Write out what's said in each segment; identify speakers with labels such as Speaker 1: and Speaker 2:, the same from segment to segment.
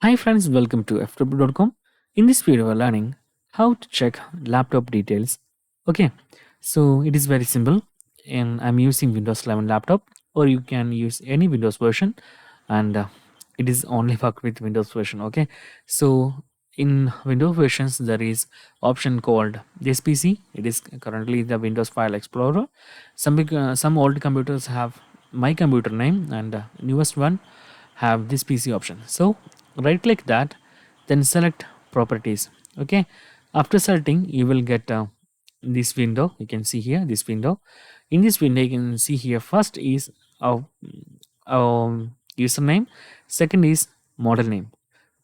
Speaker 1: Hi friends, welcome to Ftopreview.com. In this video, we're learning how to check laptop details. Okay, so it is very simple, and I'm using Windows 11 laptop, or you can use any Windows version, and it is only work with Windows version. Okay, so in Windows versions, there is option called this PC. It is currently the Windows File Explorer. Some old computers have my computer name, and newest one have this PC option. So right click that, then select properties. Okay, after selecting you will get this window. You can see here this window. In this window you can see here, first is our username, second is model name,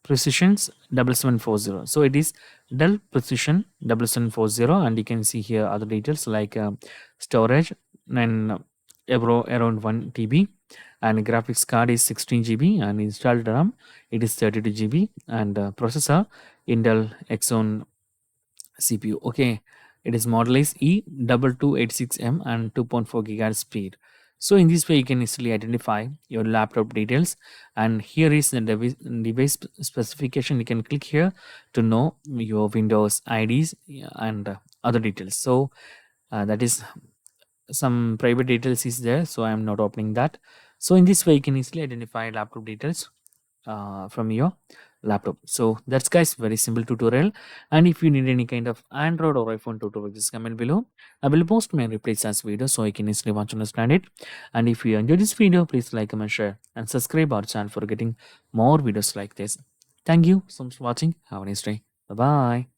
Speaker 1: precisions 7740. So it is Dell Precision 7740, and you can see here other details like storage and around 1 TB, and graphics card is 16 GB, and installed RAM it is 32 GB, and processor Intel Xeon CPU. Okay, it is model is E2286M and 2.4 gigahertz speed. So in this way you can easily identify your laptop details, and here is the device specification. You can click here to know your Windows IDs, yeah, and other details. So that is some private details is there, so I am not opening that. So in this way you can easily identify laptop details from your laptop. So that's guys very simple tutorial, and if you need any kind of Android or iPhone tutorial, just comment below. I will post my replays as video so you can easily watch and understand it. And if you enjoyed this video, please like, comment, share, and subscribe our channel for getting more videos like this. Thank you so much for watching. Have a nice day. Bye bye.